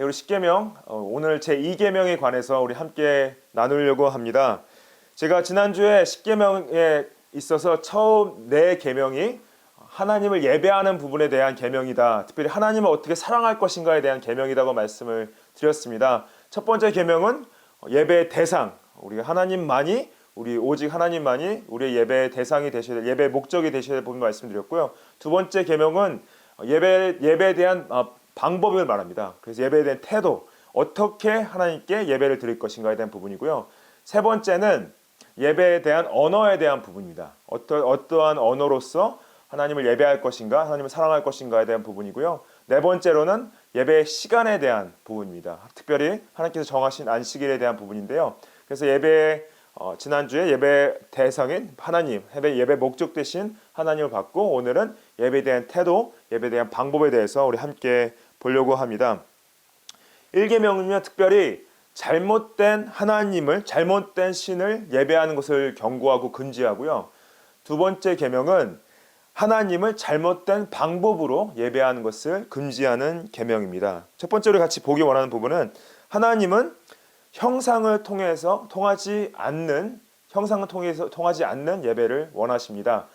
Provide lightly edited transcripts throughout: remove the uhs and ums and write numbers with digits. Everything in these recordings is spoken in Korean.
네, 우리 십계명 오늘 제 2계명에 관해서 우리 함께 나누려고 합니다. 제가 지난주에 십계명에 있어서 처음 네 계명이 하나님을 예배하는 부분에 대한 계명이다. 특별히 하나님을 어떻게 사랑할 것인가에 대한 계명이라고 말씀을 드렸습니다. 첫 번째 계명은 예배의 대상, 우리가 하나님만이 우리 오직 하나님만이 우리의 예배의 대상이 되셔야 될 예배의 목적이 되셔야 될 부분 말씀드렸고요. 두 번째 계명은 예배에 대한 방법을 말합니다. 그래서 예배에 대한 태도, 어떻게 하나님께 예배를 드릴 것인가에 대한 부분이고요. 세 번째는 예배에 대한 언어에 대한 부분입니다. 어떠한 언어로서 하나님을 예배할 것인가, 하나님을 사랑할 것인가에 대한 부분이고요. 네 번째로는 예배의 시간에 대한 부분입니다. 특별히 하나님께서 정하신 안식일에 대한 부분인데요. 그래서 지난주에 예배 대상인 하나님, 예배 목적 되신 하나님을 받고 오늘은 예배에 대한 태도, 예배에 대한 방법에 대해서 우리 함께 보려고 합니다. 1계명은요, 특별히 잘못된 하나님을, 잘못된 신을 예배하는 것을 경고하고 금지하고요. 두 번째 계명은 하나님을 잘못된 방법으로 예배하는 것을 금지하는 계명입니다. 첫 번째로 같이 보기 원하는 부분은 하나님은 형상을 통해서 통하지 않는 예배를 원하십니다.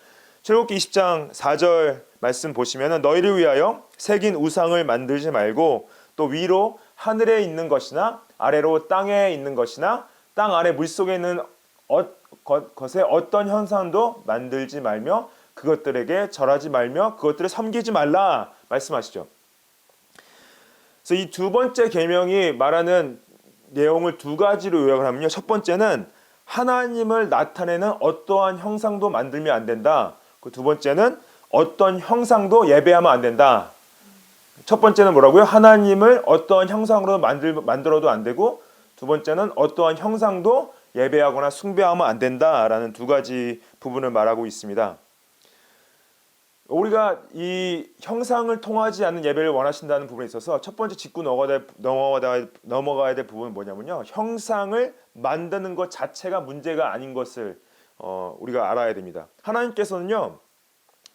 출애굽기 20장 4절 말씀 보시면은 너희를 위하여 새긴 우상을 만들지 말고 또 위로 하늘에 있는 것이나 아래로 땅에 있는 것이나 땅 아래 물속에 있는 것에 어떤 형상도 만들지 말며 그것들에게 절하지 말며 그것들을 섬기지 말라 말씀하시죠. 그래서 이 두 번째 계명이 말하는 내용을 두 가지로 요약을 하면요. 첫 번째는 하나님을 나타내는 어떠한 형상도 만들면 안 된다. 그 두 번째는 어떤 형상도 예배하면 안 된다. 첫 번째는 뭐라고요? 하나님을 어떠한 형상으로 만들어도 안 되고 두 번째는 어떠한 형상도 예배하거나 숭배하면 안 된다라는 두 가지 부분을 말하고 있습니다. 우리가 이 형상을 통하지 않는 예배를 원하신다는 부분에 있어서 첫 번째 짚고 넘어가야 될 부분은 뭐냐면요. 형상을 만드는 것 자체가 문제가 아닌 것을 우리가 알아야 됩니다. 하나님께서는요.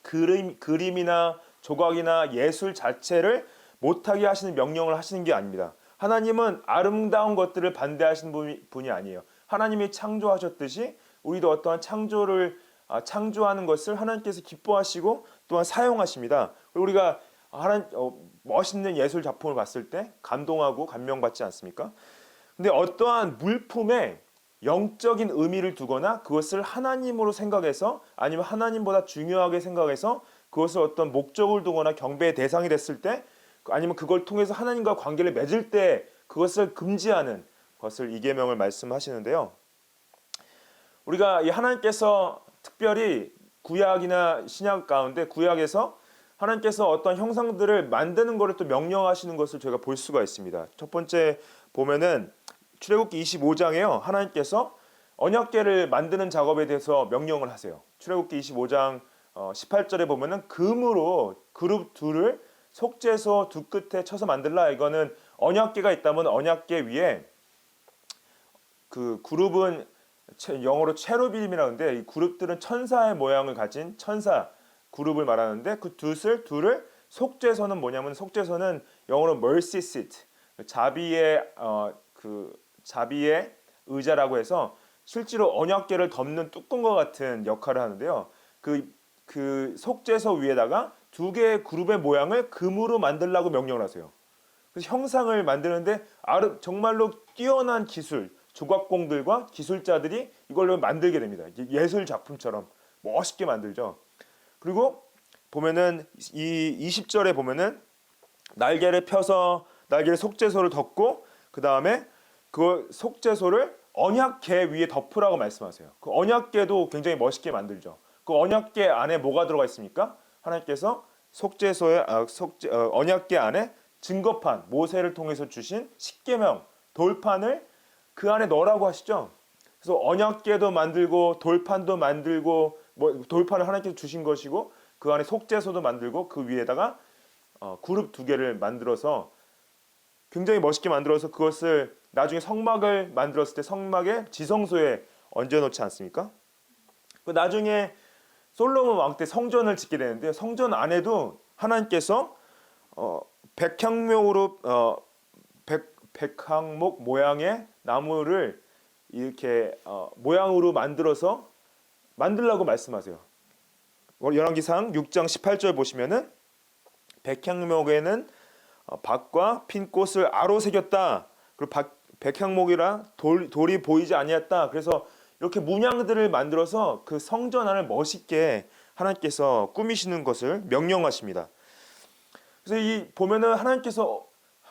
그림이나 조각이나 예술 자체를 못하게 하시는 명령을 하시는 게 아닙니다. 하나님은 아름다운 것들을 반대하시는 분이 아니에요. 하나님이 창조하셨듯이 우리도 어떠한 창조하는 것을 하나님께서 기뻐하시고 또한 사용하십니다. 우리가 멋있는 예술 작품을 봤을 때 감동하고 감명받지 않습니까? 근데 어떠한 물품에 영적인 의미를 두거나 그것을 하나님으로 생각해서 아니면 하나님보다 중요하게 생각해서 그것을 어떤 목적을 두거나 경배의 대상이 됐을 때 아니면 그걸 통해서 하나님과 관계를 맺을 때 그것을 금지하는 것을 이 계명을 말씀하시는데요. 우리가 이 하나님께서 특별히 구약이나 신약 가운데 구약에서 하나님께서 어떤 형상들을 만드는 것을 또 명령하시는 것을 저희가 볼 수가 있습니다. 첫 번째 보면은 출애굽기 25장에요. 하나님께서 언약궤를 만드는 작업에 대해서 명령을 하세요. 출애굽기 25장 18절에 보면은 금으로 그룹 둘을 속죄소 두 끝에 쳐서 만들라. 이거는 언약궤가 있다면 언약궤 위에 그 그룹은 영어로 체루빔이라고 하는데 이 그룹들은 천사의 모양을 가진 천사 그룹을 말하는데 그 둘을 속죄소는 뭐냐면 속죄소는 영어로 mercy seat 자비의 의자라고 해서 실제로 언약궤를 덮는 뚜껑과 같은 역할을 하는데요. 그 속죄소 위에다가 두 개의 그룹의 모양을 금으로 만들라고 명령을 하세요. 그래서 형상을 만드는데 정말로 뛰어난 기술 조각공들과 기술자들이 이걸로 만들게 됩니다. 예술 작품처럼 멋있게 만들죠. 그리고 보면은 이 20절에 보면은 날개를 펴서 날개를 속죄소를 덮고 그 다음에 그 속죄소를 언약궤 위에 덮으라고 말씀하세요. 그 언약궤도 굉장히 멋있게 만들죠. 그 언약궤 안에 뭐가 들어가 있습니까? 하나님께서 언약궤 안에 증거판 모세를 통해서 주신 십계명 돌판을 그 안에 넣으라고 하시죠. 그래서 언약궤도 만들고 돌판도 만들고 돌판을 하나님께서 주신 것이고 그 안에 속죄소도 만들고 그 위에다가 그룹 두 개를 만들어서 굉장히 멋있게 만들어서 그것을 나중에 성막을 만들었을 때 성막의 지성소에 얹어놓지 않습니까? 그 나중에 솔로몬 왕 때 성전을 짓게 되는데 성전 안에도 하나님께서 백향목으로 백항목 모양의 나무를 이렇게 모양으로 만들라고 말씀하세요. 열왕기상 6장 18절 보시면은 백향목에는 밭과 핀 꽃을 아로 새겼다. 그리고 백향목이라 돌이 보이지 아니했다. 그래서 이렇게 문양들을 만들어서 그 성전 안을 멋있게 하나님께서 꾸미시는 것을 명령하십니다. 그래서 이 보면은 하나님께서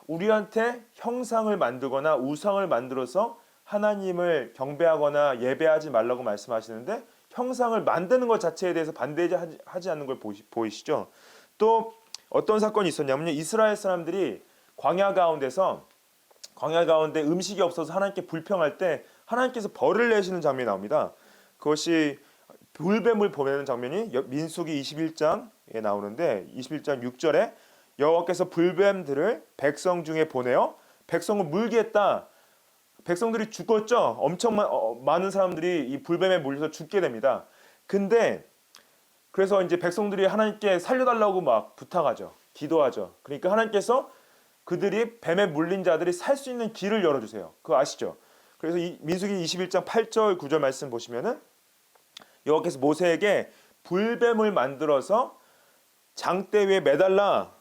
우리한테 형상을 만들거나 우상을 만들어서 하나님을 경배하거나 예배하지 말라고 말씀하시는데 형상을 만드는 것 자체에 대해서 반대하지 않는 걸 보이시죠? 또 어떤 사건이 있었냐면요. 이스라엘 사람들이 광야 가운데 음식이 없어서 하나님께 불평할 때 하나님께서 벌을 내시는 장면이 나옵니다. 그것이 불뱀을 보내는 장면이 민수기 21장에 나오는데 21장 6절에 여호와께서 불뱀들을 백성 중에 보내어 백성을 물게 했다. 백성들이 죽었죠. 엄청 많은 사람들이 이 불뱀에 물려서 죽게 됩니다. 근데 그래서 이제 백성들이 하나님께 살려달라고 막 부탁하죠. 기도하죠. 그러니까 하나님께서 그들이 뱀에 물린 자들이 살 수 있는 길을 열어주세요. 그거 아시죠? 그래서 이 민수기 21장 8절 9절 말씀 보시면은 여호와께서 모세에게 불뱀을 만들어서 장대 위에 매달라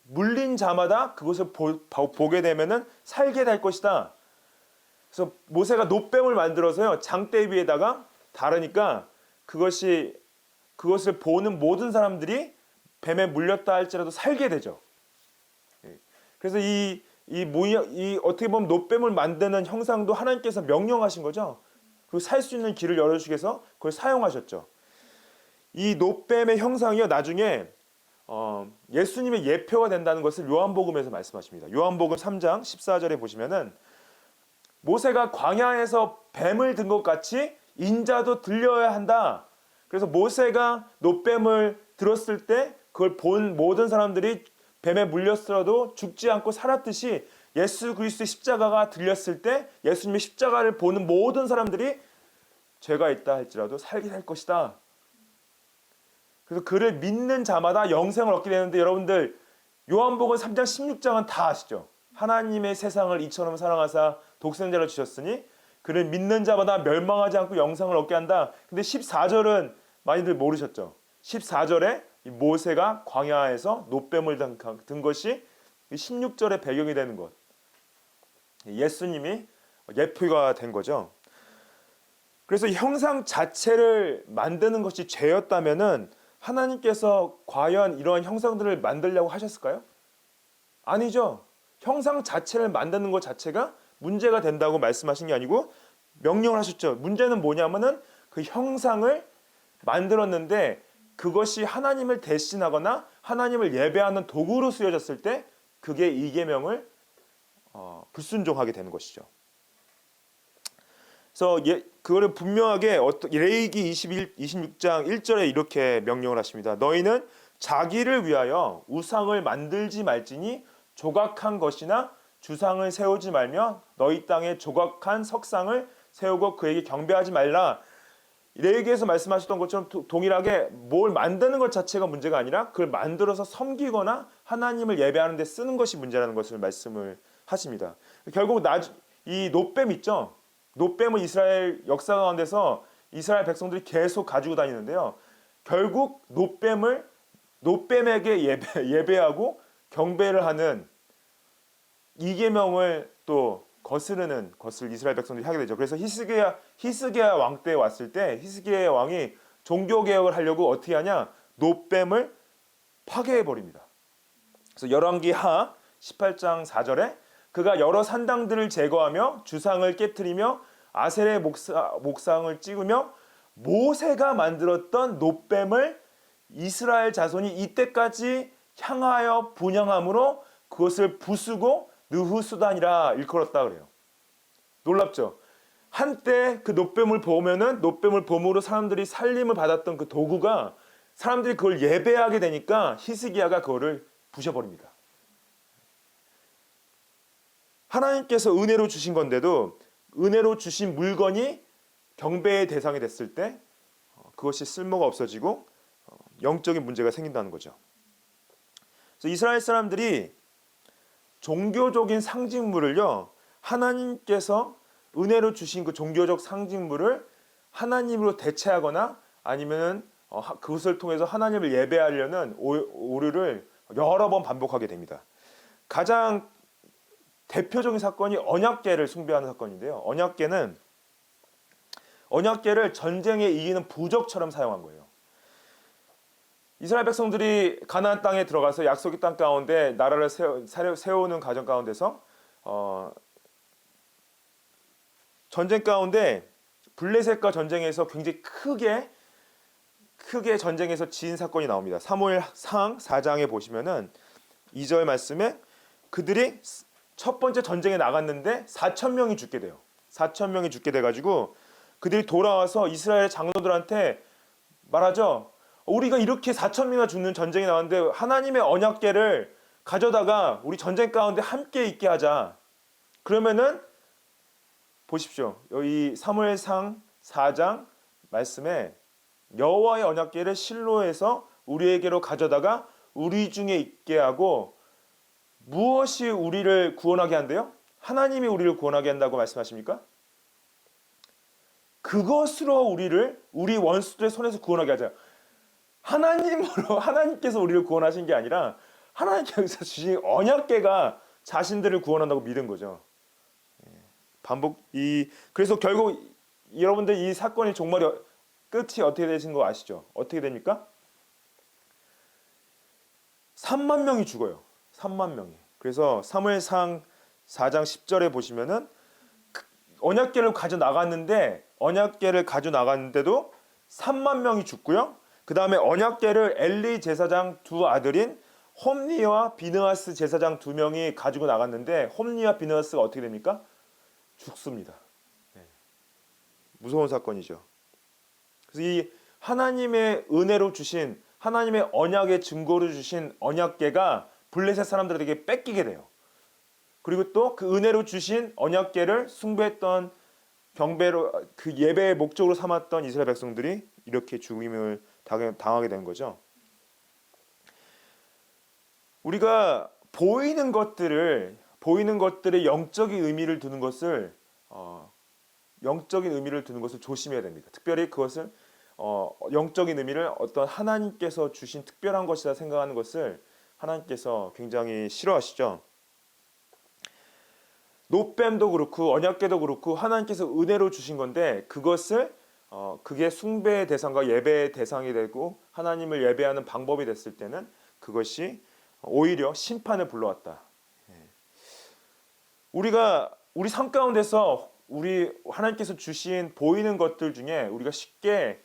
물린 자마다 그것을 보게 되면은 살게 될 것이다. 그래서 모세가 놋뱀을 만들어서요 장대 위에다가 달으니까 그것을 보는 모든 사람들이 뱀에 물렸다 할지라도 살게 되죠. 그래서 이 어떻게 보면 놋뱀을 만드는 형상도 하나님께서 명령하신 거죠. 그리고 살 수 있는 길을 열어주시기 위해서 그걸 사용하셨죠. 이 놋뱀의 형상이요 나중에 예수님의 예표가 된다는 것을 요한복음에서 말씀하십니다. 요한복음 3장 14절에 보시면은 모세가 광야에서 뱀을 든 것 같이 인자도 들려야 한다. 그래서 모세가 놋뱀을 들었을 때 그걸 본 모든 사람들이 뱀에 물렸더라도 죽지 않고 살았듯이 예수 그리스도의 십자가가 들렸을 때 예수님의 십자가를 보는 모든 사람들이 죄가 있다 할지라도 살게 될 것이다. 그래서 그를 믿는 자마다 영생을 얻게 되는데 여러분들 요한복음 3장 16장은 다 아시죠? 하나님의 세상을 이처럼 사랑하사 독생자를 주셨으니 그를 믿는 자마다 멸망하지 않고 영생을 얻게 한다. 근데 14절은 많이들 모르셨죠? 14절에 모세가 광야에서 놋뱀을 든 것이 16절의 배경이 되는 것. 예수님이 예표가 된 거죠. 그래서 형상 자체를 만드는 것이 죄였다면은 하나님께서 과연 이러한 형상들을 만들려고 하셨을까요? 아니죠. 형상 자체를 만드는 것 자체가 문제가 된다고 말씀하신 게 아니고 명령을 하셨죠. 문제는 뭐냐면은 그 형상을 만들었는데 그것이 하나님을 대신하거나 하나님을 예배하는 도구로 쓰여졌을 때 그게 이 계명을 불순종하게 되는 것이죠. 그래서 그거를 분명하게 레위기 26장 1절에 이렇게 명령을 하십니다. 너희는 자기를 위하여 우상을 만들지 말지니 조각한 것이나 주상을 세우지 말며 너희 땅에 조각한 석상을 세우고 그에게 경배하지 말라. 레위기에서 말씀하셨던 것처럼 동일하게 뭘 만드는 것 자체가 문제가 아니라 그걸 만들어서 섬기거나 하나님을 예배하는 데 쓰는 것이 문제라는 것을 말씀을 하십니다. 결국 이 놋뱀 있죠. 놋뱀은 이스라엘 역사 가운데서 이스라엘 백성들이 계속 가지고 다니는데요. 결국 놋뱀에게 예배하고 경배를 하는 이 계명을 또 거스르는 것을 이스라엘 백성들이 하게 되죠. 그래서 히스기야 왕 때 왔을 때 히스기야 왕이 종교 개혁을 하려고 어떻게 하냐? 놋뱀을 파괴해 버립니다. 그래서 열왕기하 18장 4절에 그가 여러 산당들을 제거하며 주상을 깨트리며 아셀의 목상을 찍으며 모세가 만들었던 놋뱀을 이스라엘 자손이 이때까지 향하여 분향함으로 그것을 부수고 느후수단이라 일컬었다 그래요. 놀랍죠? 한때 그 놋뱀을 보면은 놋뱀을 봄으로 사람들이 살림을 받았던 그 도구가 사람들이 그걸 예배하게 되니까 히스기야가 그거를 부셔버립니다. 하나님께서 은혜로 주신 건데도 은혜로 주신 물건이 경배의 대상이 됐을 때 그것이 쓸모가 없어지고 영적인 문제가 생긴다는 거죠. 그래서 이스라엘 사람들이 종교적인 상징물을요, 하나님께서 은혜로 주신 그 종교적 상징물을 하나님으로 대체하거나 아니면은 그것을 통해서 하나님을 예배하려는 오류를 여러 번 반복하게 됩니다. 가장 대표적인 사건이 언약궤를 숭배하는 사건인데요. 언약궤를 전쟁에 이기는 부적처럼 사용한 거예요. 이스라엘 백성들이 가나안 땅에 들어가서 약속의 땅 가운데 나라를 세우는 과정 가운데서 전쟁 가운데 블레셋과 전쟁에서 굉장히 크게 전쟁에서 진 사건이 나옵니다. 사무엘상 4장에 보시면은 2절 말씀에 그들이 첫 번째 전쟁에 나갔는데 4천 명이 죽게 돼요. 4천 명이 죽게 돼가지고 그들이 돌아와서 이스라엘 장로들한테 말하죠. 우리가 이렇게 4천 명이나 죽는 전쟁이 나왔는데 하나님의 언약궤를 가져다가 우리 전쟁 가운데 함께 있게 하자. 그러면은 보십시오. 여기 사무엘상 4장 말씀에 여호와의 언약궤를 실로에서 우리에게로 가져다가 우리 중에 있게 하고 무엇이 우리를 구원하게 한대요? 하나님이 우리를 구원하게 한다고 말씀하십니까? 그것으로 우리 원수들의 손에서 구원하게 하자. 하나님께서 우리를 구원하신 게 아니라 하나님께서 주신 언약궤가 자신들을 구원한다고 믿은 거죠. 그래서 결국 여러분들 이 사건의 끝이 어떻게 되신 거 아시죠? 어떻게 됩니까? 3만 명이 죽어요. 3만 명이. 그래서 사무엘상 4장 10절에 보시면은 언약궤를 가져 나갔는데도 3만 명이 죽고요. 그 다음에 언약궤를 엘리 제사장 두 아들인 홈니와 비느하스 제사장 두 명이 가지고 나갔는데 홈니와 비느하스가 어떻게 됩니까? 죽습니다. 무서운 사건이죠. 그래서 이 하나님의 은혜로 주신 하나님의 언약의 증거로 주신 언약궤가 블레셋 사람들에게 뺏기게 돼요. 그리고 또 그 은혜로 주신 언약궤를 숭배했던 경배로 그 예배의 목적으로 삼았던 이스라엘 백성들이 이렇게 죽임을 당하게 된 거죠. 우리가 보이는 것들의 영적인 의미를 두는 것을 조심해야 됩니다. 특별히 그것을 영적인 의미를 어떤 하나님께서 주신 특별한 것이다 생각하는 것을 하나님께서 굉장히 싫어하시죠. 노뱀도 그렇고 언약궤도 그렇고 하나님께서 은혜로 주신 건데 그게 숭배의 대상과 예배의 대상이 되고 하나님을 예배하는 방법이 됐을 때는 그것이 오히려 심판을 불러왔다. 우리 삶 가운데서 하나님께서 주신 보이는 것들 중에 우리가 쉽게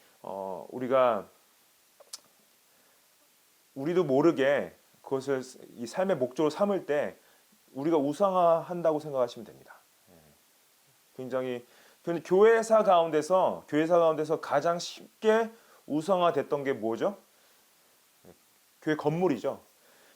우리도 모르게 그것을 이 삶의 목적으로 삼을 때 우리가 우상화한다고 생각하시면 됩니다. 굉장히 교회사 가운데서 가장 쉽게 우상화됐던 게 뭐죠? 교회 건물이죠.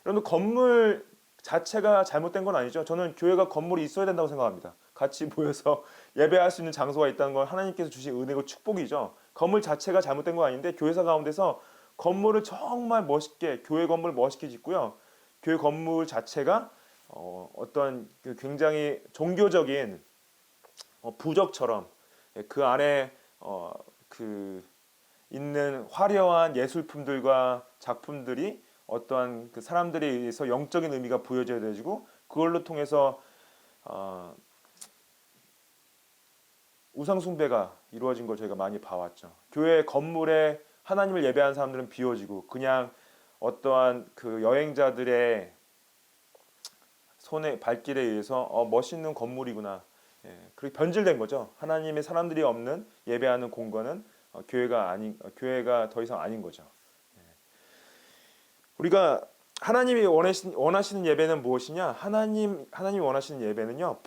여러분 건물 자체가 잘못된 건 아니죠. 저는 교회가 건물이 있어야 된다고 생각합니다. 같이 모여서 예배할 수 있는 장소가 있다는 건 하나님께서 주신 은혜고 축복이죠. 건물 자체가 잘못된 건 아닌데 교회사 가운데서 건물을 정말 멋있게 교회 건물 멋있게 짓고요. 교회 건물 자체가 어떤 굉장히 종교적인 부적처럼 그 안에 있는 화려한 예술품들과 작품들이 어떠한 그 사람들에 의해서 영적인 의미가 부여져야 되고 그걸로 통해서 우상 숭배가 이루어진 걸 저희가 많이 봐왔죠. 교회 건물에 하나님을 예배하는 사람들은 비워지고 그냥 어떠한 그 여행자들의 손에 발길에 의해서 멋있는 건물이구나. 그렇게 변질된 거죠. 하나님의 사람들이 없는 예배하는 공간은 교회가 더 이상 아닌 거죠. 우리가 하나님이 원하시는 예배는 무엇이냐? 하나님이 원하시는 예배는요.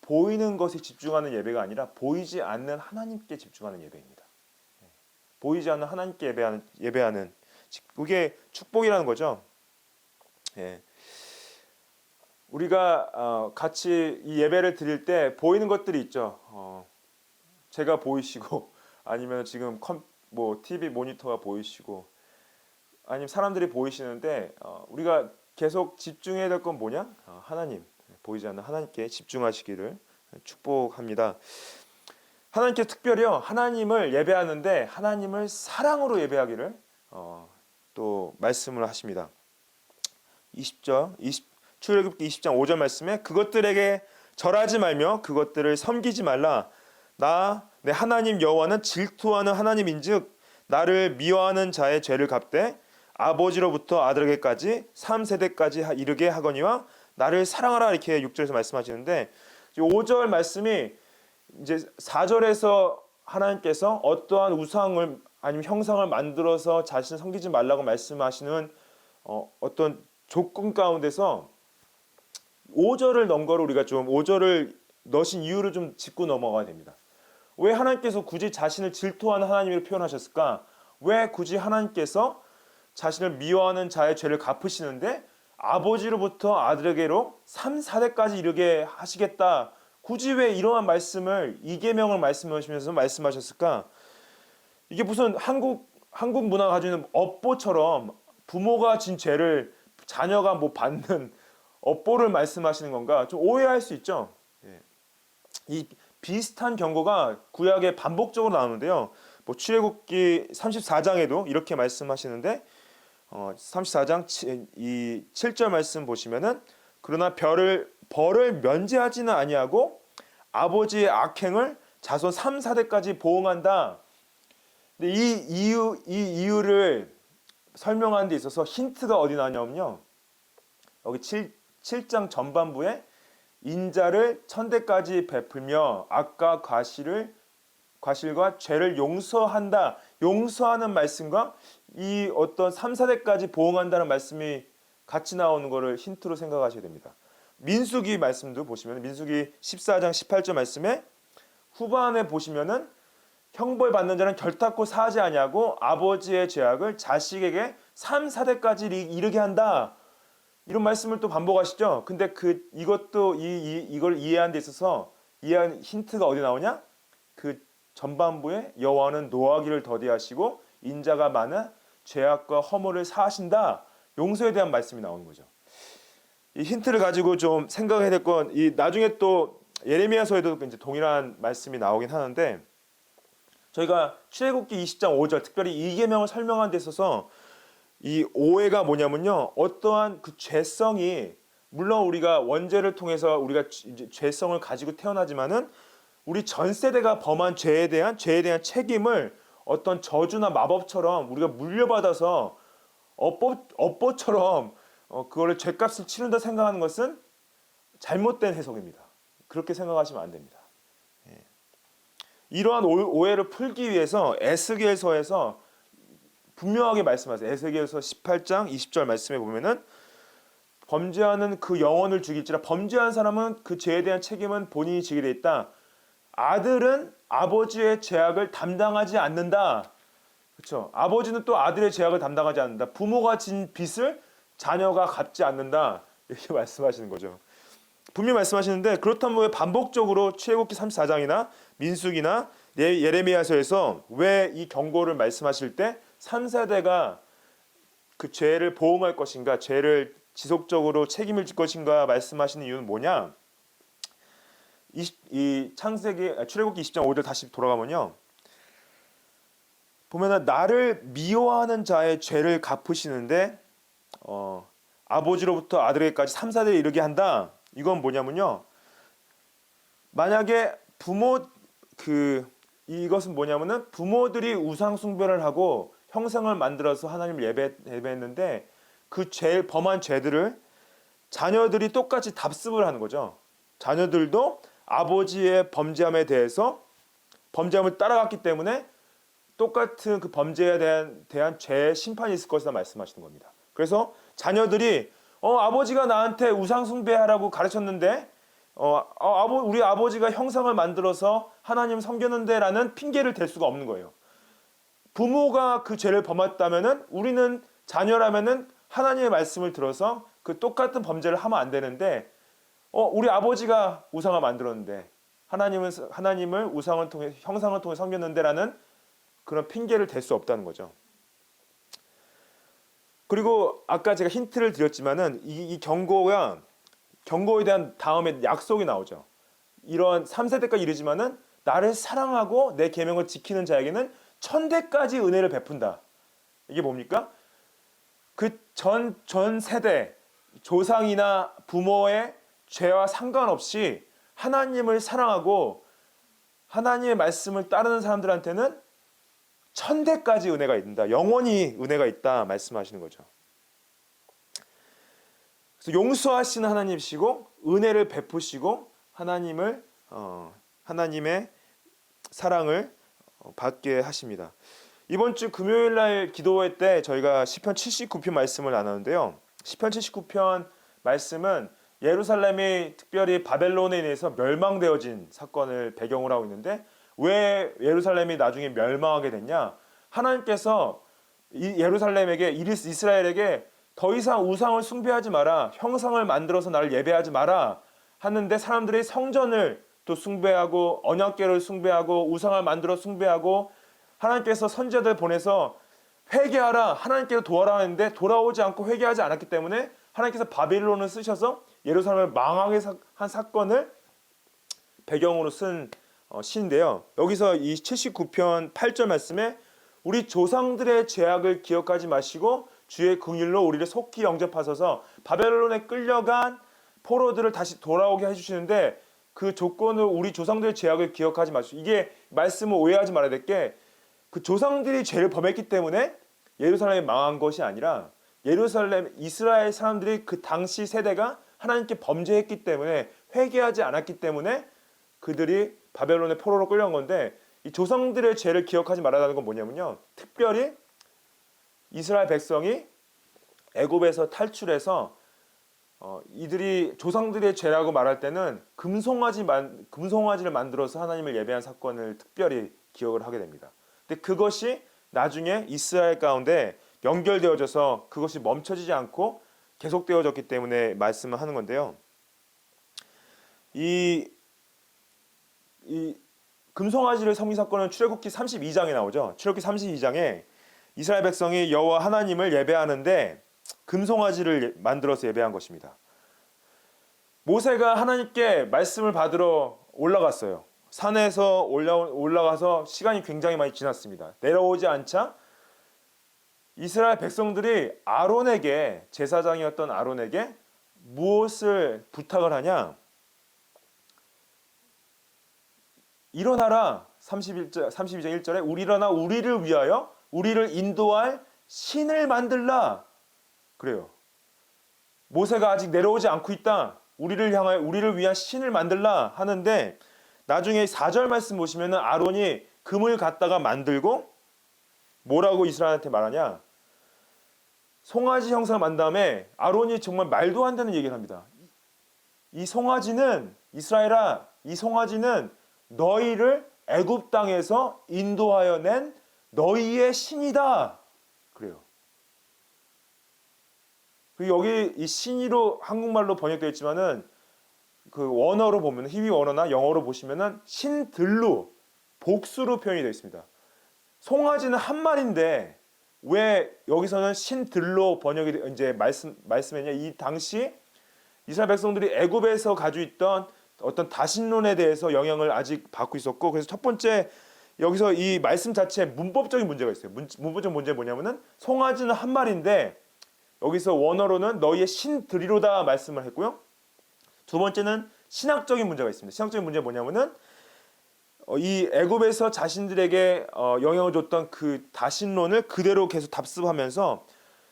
보이는 것에 집중하는 예배가 아니라 보이지 않는 하나님께 집중하는 예배입니다. 보이지 않는 하나님께 예배하는 그게 축복이라는 거죠. 우리가 같이 이 예배를 드릴 때 보이는 것들이 있죠. 제가 보이시고 아니면 지금 TV 모니터가 보이시고 아니면 사람들이 보이시는데 우리가 계속 집중해야 될 건 뭐냐? 하나님, 보이지 않는 하나님께 집중하시기를 축복합니다. 하나님께 특별히요, 하나님을 예배하는데 하나님을 사랑으로 예배하기를 또 말씀을 하십니다. 20절, 출애굽기 20장 5절 말씀에 그것들에게 절하지 말며 그것들을 섬기지 말라. 나 내 하나님 여호와는 질투하는 하나님인즉 나를 미워하는 자의 죄를 갚되 아버지로부터 아들에게까지 3세대까지 이르게 하거니와 나를 사랑하라, 이렇게 6절에서 말씀하시는데, 5절 말씀이 이제 4절에서 하나님께서 어떠한 우상을 아니면 형상을 만들어서 자신을 섬기지 말라고 말씀하시는 어떤 조건 가운데서 5절을 넣은 거를 우리가 좀 5절을 넣으신 이유를 좀 짚고 넘어가야 됩니다. 왜 하나님께서 굳이 자신을 질투하는 하나님으로 표현하셨을까? 왜 굳이 하나님께서 자신을 미워하는 자의 죄를 갚으시는데 아버지로부터 아들에게로 3, 4대까지 이르게 하시겠다. 굳이 왜 이러한 말씀을, 이 계명을 말씀하시면서 말씀하셨을까? 이게 무슨 한국 문화가 가지고 있는 업보처럼 부모가 진 죄를 자녀가 뭐 받는 업보를 말씀하시는 건가? 좀 오해할 수 있죠. 이 비슷한 경고가 구약에 반복적으로 나오는데요. 뭐 출애굽기 34장에도 이렇게 말씀하시는데 34장 7절 말씀 보시면은 그러나 벌을 면제하지는 아니하고 아버지의 악행을 자손 3, 4대까지 보응한다. 근데 이 이유를 설명하는 데 있어서 힌트가 어디 나냐면요. 여기 7장 전반부에 인자를 1000대까지 베풀며 악과 과실과 죄를 용서한다. 용서하는 말씀과 이 어떤 3, 4대까지 보응한다는 말씀이 같이 나오는 것을 힌트로 생각하셔야 됩니다. 민수기 말씀도 보시면 민수기 14장 18절 말씀에 후반에 보시면은 형벌 받는 자는 결탄코 사하지 아니하고 아버지의 죄악을 자식에게 3, 4대까지 이르게 한다. 이런 말씀을 또 반복하시죠. 근데 이것도 이걸 이해하는 데 있어서 이해한 힌트가 어디 나오냐? 그 전반부에 여호와는 노하기를 더디하시고 인자가 많아 죄악과 허물을 사하신다. 용서에 대한 말씀이 나오는 거죠. 이 힌트를 가지고 좀 생각해야 될 건, 이 나중에 또 예레미야서에도 이제 동일한 말씀이 나오긴 하는데, 저희가 출애굽기 20장 5절 특별히 이 계명을 설명하는 데 있어서 이 오해가 뭐냐면요, 어떠한 그 죄성이, 물론 우리가 원죄를 통해서 우리가 이제 죄성을 가지고 태어나지만은 우리 전 세대가 범한 죄에 대한 책임을 어떤 저주나 마법처럼 우리가 물려받아서 업보처럼 그거를 죄값을 치른다 생각하는 것은 잘못된 해석입니다. 그렇게 생각하시면 안 됩니다. 이러한 오해를 풀기 위해서 에스겔서에서 분명하게 말씀하세요. 에스겔서 18장 20절 말씀에 보면은 범죄하는 그 영혼을 죽일지라, 범죄한 사람은 그 죄에 대한 책임은 본인이 지게 돼 있다. 아들은 아버지의 죄악을 담당하지 않는다. 그렇죠? 아버지는 또 아들의 죄악을 담당하지 않는다. 부모가 진 빚을 자녀가 갚지 않는다. 이렇게 말씀하시는 거죠. 분명히 말씀하시는데, 그렇다면 왜 반복적으로 출애굽기 34장이나 민수기나 예레미야서에서 왜 이 경고를 말씀하실 때 3세대가 그 죄를 보응할 것인가, 죄를 지속적으로 책임을 질 것인가 말씀하시는 이유는 뭐냐? 이 출애굽기 20장 5절 다시 돌아가면요, 보면은 나를 미워하는 자의 죄를 갚으시는데 아버지로부터 아들에게까지 3, 4대에 이르게 한다. 이건 뭐냐면요, 만약에 이것은 뭐냐면은 부모들이 우상 숭배를 하고 형상을 만들어서 하나님을 예배했는데 그 범한 죄들을 자녀들이 똑같이 답습을 하는 거죠. 자녀들도 아버지의 범죄함에 대해서 범죄함을 따라갔기 때문에 똑같은 그 범죄에 대한 죄의 심판이 있을 것이다 말씀하시는 겁니다. 그래서 자녀들이 아버지가 나한테 우상 숭배하라고 가르쳤는데 우리 아버지가 형상을 만들어서 하나님 섬겼는데라는 핑계를 댈 수가 없는 거예요. 부모가 그 죄를 범했다면은 우리는 자녀라면은 하나님의 말씀을 들어서 그 똑같은 범죄를 하면 안 되는데 우리 아버지가 우상을 만들었는데 하나님을 우상을 통해 형상을 통해 섬겼는데라는 그런 핑계를 댈 수 없다는 거죠. 그리고 아까 제가 힌트를 드렸지만은 이 경고에 대한 다음에 약속이 나오죠. 이런 3세대까지 이르지만은 나를 사랑하고 내 계명을 지키는 자에게는 천대까지 은혜를 베푼다. 이게 뭡니까? 그 전 세대 조상이나 부모의 죄와 상관없이 하나님을 사랑하고 하나님의 말씀을 따르는 사람들한테는 천대까지 은혜가 있다. 영원히 은혜가 있다 말씀하시는 거죠. 그래서 용서하시는 하나님이시고 은혜를 베푸시고 하나님의 사랑을 받게 하십니다. 이번 주 금요일 날 기도회 때 저희가 시편 79편 말씀을 나누는데요. 시편 79편 말씀은 예루살렘이 특별히 바벨론에 의해서 멸망되어진 사건을 배경으로 하고 있는데 왜 예루살렘이 나중에 멸망하게 됐냐? 하나님께서 예루살렘에게 이스라엘에게 더 이상 우상을 숭배하지 마라. 형상을 만들어서 나를 예배하지 마라. 하는데 사람들이 성전을 또 숭배하고 언약궤를 숭배하고 우상을 만들어 숭배하고 하나님께서 선지자들 보내서 회개하라. 하나님께로 돌아오라 했는데 돌아오지 않고 회개하지 않았기 때문에 하나님께서 바벨론을 쓰셔서 예루살렘을 망하게 한 사건을 배경으로 쓴 시인데요. 여기서 이 79편 8절 말씀에 우리 조상들의 죄악을 기억하지 마시고 주의 긍휼로 우리를 속히 영접하소서. 바벨론에 끌려간 포로들을 다시 돌아오게 해주시는데 그 조건을 우리 조상들의 죄악을 기억하지 마시고, 이게 말씀을 오해하지 말아야 될 게 그 조상들이 죄를 범했기 때문에 예루살렘이 망한 것이 아니라 이스라엘 사람들이 그 당시 세대가 하나님께 범죄했기 때문에 회개하지 않았기 때문에 그들이 바벨론의 포로로 끌려온 건데, 이 조상들의 죄를 기억하지 말아라는 건 뭐냐면요, 특별히 이스라엘 백성이 애굽에서 탈출해서 이들이 조상들의 죄라고 말할 때는 금송아지를 만들어서 하나님을 예배한 사건을 특별히 기억을 하게 됩니다. 근데 그것이 나중에 이스라엘 가운데 연결되어져서 그것이 멈춰지지 않고 계속되어졌기 때문에 말씀을 하는 건데요. 이 금송아지를 섬긴 사건은 출애굽기 32장에 나오죠. 출애굽기 32장에 이스라엘 백성이 여호와 하나님을 예배하는데 금송아지를 만들어서 예배한 것입니다. 모세가 하나님께 말씀을 받으러 올라갔어요. 산에서 올라가서 시간이 굉장히 많이 지났습니다. 내려오지 않자 이스라엘 백성들이 아론에게, 제사장이었던 아론에게 무엇을 부탁을 하냐? 일어나라. 32장 1절에 일어나 우리를 위하여 우리를 인도할 신을 만들라. 그래요. 모세가 아직 내려오지 않고 있다. 우리를 위한 신을 만들라 하는데, 나중에 4절 말씀 보시면은 아론이 금을 갖다가 만들고 뭐라고 이스라엘한테 말하냐? 송아지 형상을 만든 다음에 아론이 정말 말도 안 되는 얘기를 합니다. 이 송아지는, 이스라엘아, 이 송아지는 너희를 애굽 땅에서 인도하여 낸 너희의 신이다. 그래요. 그리고 여기 이 신이로 한국말로 번역되어 있지만은 그 원어로 보면, 히브리 원어나 영어로 보시면은 신들로, 복수로 표현이 되어 있습니다. 송아지는 한 마리인데 왜 여기서는 신들로 번역이 이제 말씀했냐? 이 당시 이스라엘 백성들이 애굽에서 가지고 있던 어떤 다신론에 대해서 영향을 아직 받고 있었고, 그래서 첫 번째 여기서 이 말씀 자체에 문법적인 문제가 있어요. 문법적 문제는 뭐냐면은 송아지는 한 마리인데 여기서 원어로는 너희의 신들이로다 말씀을 했고요. 두 번째는 신학적인 문제가 있습니다. 신학적인 문제는 뭐냐면은 이 애굽에서 자신들에게 영향을 줬던 그 다신론을 그대로 계속 답습하면서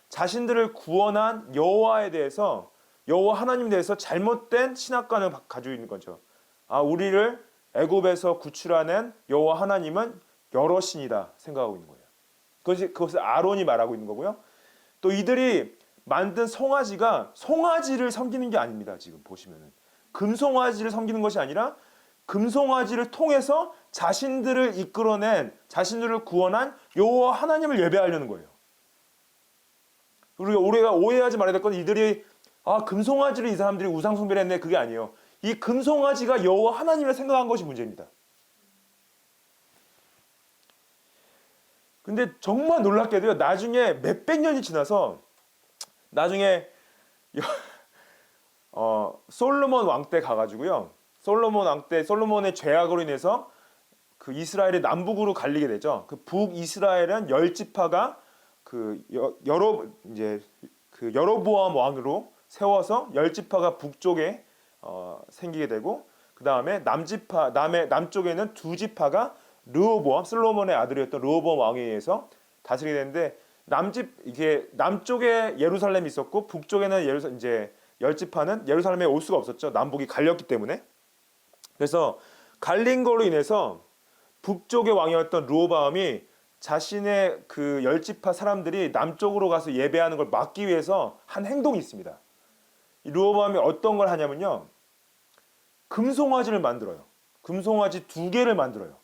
자신들을 구원한 여호와에 대해서, 여호와 하나님에 대해서 잘못된 신학관을 가지고 있는 거죠. 우리를 애굽에서 구출하는 여호와 하나님은 여러 신이다 생각하고 있는 거예요. 그것을 아론이 말하고 있는 거고요. 또 이들이 만든 송아지가 송아지를 섬기는 게 아닙니다. 지금 보시면은 금송아지를 섬기는 것이 아니라 금송아지를 통해서 자신들을 이끌어낸, 자신들을 구원한 여호와 하나님을 예배하려는 거예요. 우리가 오해하지 말아야 될 건, 이들이 금송아지를 이 사람들이 우상 숭배를 했네, 그게 아니에요. 이 금송아지가 여호와 하나님을 생각한 것이 문제입니다. 근데 정말 놀랍게도요, 나중에 몇백 년이 지나서 나중에 솔로몬 왕 때 가가지고요. 솔로몬 왕 때 솔로몬의 죄악으로 인해서 그 이스라엘이 남북으로 갈리게 되죠. 그 북이스라엘은 열 지파가 그 여로보암 왕으로 세워서 열 지파가 북쪽에 생기게 되고, 그 다음에 남쪽에는 두 지파가 르호보암, 솔로몬의 아들이었던 르호보암 왕에 의해서 다스리게 되는데, 이게 남쪽에 예루살렘이 있었고 북쪽에는 이제 열 지파는 예루살렘에 올 수가 없었죠. 남북이 갈렸기 때문에. 그래서 갈린 걸로 인해서 북쪽의 왕이었던 르호보암이 자신의 그 열 지파 사람들이 남쪽으로 가서 예배하는 걸 막기 위해서 한 행동이 있습니다. 이 르호보암이 어떤 걸 하냐면요, 금송아지를 만들어요. 금송아지 2개를 만들어요.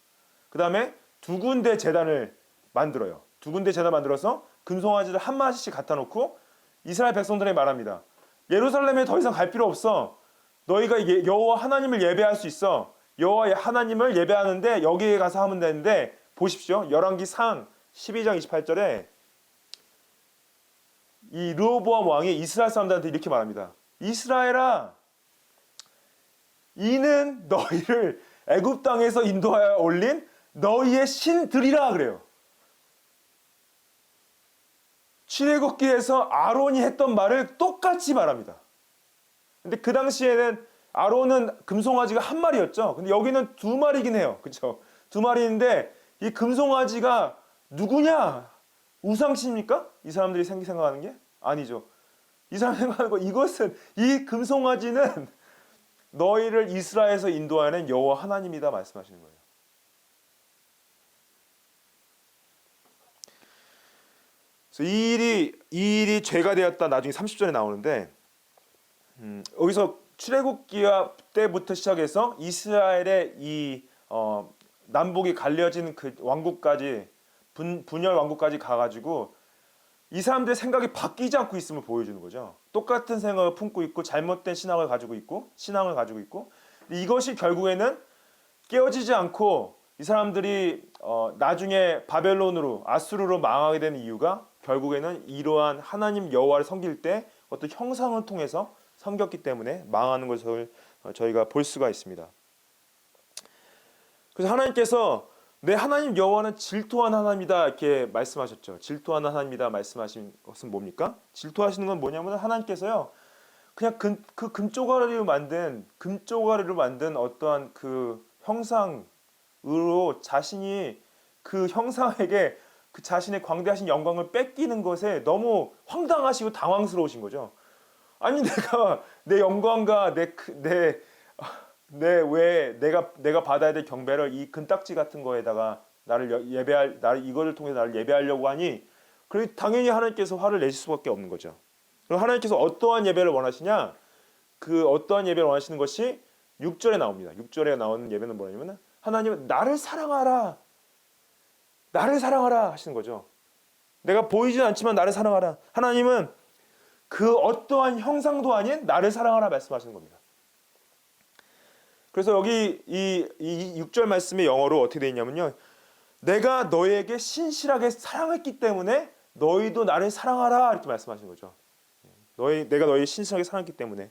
그 다음에 2군데 제단을 만들어요. 2군데 제단 만들어서 금송아지를 한 마리씩 갖다 놓고 이스라엘 백성들에게 말합니다. 예루살렘에 더 이상 갈 필요 없어. 너희가 여호와 하나님을 예배할 수 있어. 여호와 하나님을 예배하는데 여기에 가서 하면 되는데, 보십시오. 열왕기상 12장 28절에 이 르호보암 왕이 이스라엘 사람들한테 이렇게 말합니다. 이스라엘아, 이는 너희를 애굽 땅에서 인도하여 올린 너희의 신들이라 그래요. 출애굽기에서 아론이 했던 말을 똑같이 말합니다. 근데 그 당시에는 아론은 금송아지가 한 마리였죠. 근데 여기는 2마리긴 해요. 그렇죠? 2마리인데 이 금송아지가 누구냐? 우상신입니까? 이 사람들이 생각하는 게? 아니죠. 이 사람 생각하는 거, 이것은, 이 금송아지는 너희를 이스라엘에서 인도하는 여호와 하나님이다 말씀하시는 거예요. 그래서 이 일이 죄가 되었다 나중에 30절에 나오는데, 여기서 출애굽기와 때부터 시작해서 이스라엘의 이 남북이 갈려진 그 왕국까지, 분열 왕국까지 가가지고 이 사람들의 생각이 바뀌지 않고 있음을 보여주는 거죠. 똑같은 생각을 품고 있고 잘못된 신앙을 가지고 있고 이것이 결국에는 깨어지지 않고 이 사람들이 나중에 바벨론으로, 아수르로 망하게 되는 이유가 결국에는 이러한 하나님 여호와를 섬길 때 어떤 형상을 통해서 섬겼기 때문에 망하는 것을 저희가 볼 수가 있습니다. 그래서 하나님께서 내 하나님 여호와는 질투한 하나님이다 이렇게 말씀하셨죠. 질투하는 하나님이다 말씀하신 것은 뭡니까? 질투하시는 건 뭐냐면 하나님께서요, 그냥 그 금쪼가리로 만든 어떠한 그 형상으로 자신이 그 형상에게 그 자신의 광대하신 영광을 뺏기는 것에 너무 황당하시고 당황스러우신 거죠. 아니, 내 영광과 내가 받아야 될 경배를 이 금딱지 같은 거에다가 이거를 통해서 나를 예배하려고 하니, 그리고 당연히 하나님께서 화를 내실 수밖에 없는 거죠. 그럼 하나님께서 어떠한 예배를 원하시냐? 그 어떠한 예배를 원하시는 것이 6절에 나옵니다. 6절에 나오는 예배는 뭐냐면, 하나님은 나를 사랑하라 하시는 거죠. 내가 보이진 않지만 나를 사랑하라. 하나님은 그 어떠한 형상도 아닌 나를 사랑하라 말씀하시는 겁니다. 그래서 여기 이 6절 말씀의 영어로 어떻게 되어 있냐면요, 내가 너에게 신실하게 사랑했기 때문에 너희도 나를 사랑하라 이렇게 말씀하시는 거죠. 내가 너희 신실하게 사랑했기 때문에.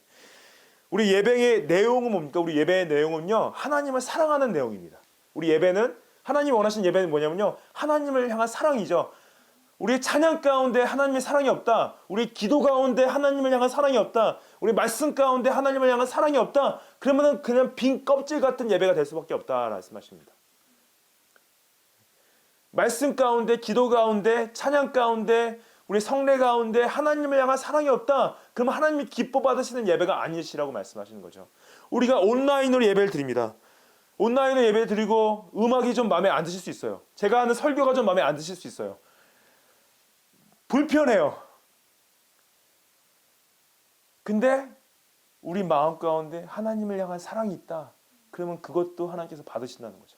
우리 예배의 내용은 뭡니까? 우리 예배의 내용은요, 하나님을 사랑하는 내용입니다. 우리 예배는, 하나님이 원하시는 예배는 뭐냐면요, 하나님을 향한 사랑이죠. 우리 찬양 가운데 하나님의 사랑이 없다, 우리 기도 가운데 하나님을 향한 사랑이 없다, 우리 말씀 가운데 하나님을 향한 사랑이 없다, 그러면 그냥 빈 껍질 같은 예배가 될 수밖에 없다 말씀하십니다. 말씀 가운데, 기도 가운데, 찬양 가운데, 우리 성례 가운데 하나님을 향한 사랑이 없다, 그러면 하나님이 기뻐 받으시는 예배가 아니시라고 말씀하시는 거죠. 우리가 온라인으로 예배를 드립니다. 온라인으로 예배를 드리고 음악이 좀 마음에 안 드실 수 있어요. 제가 하는 설교가 좀 마음에 안 드실 수 있어요. 불편해요. 근데 우리 마음 가운데 하나님을 향한 사랑이 있다, 그러면 그것도 하나님께서 받으신다는 거죠.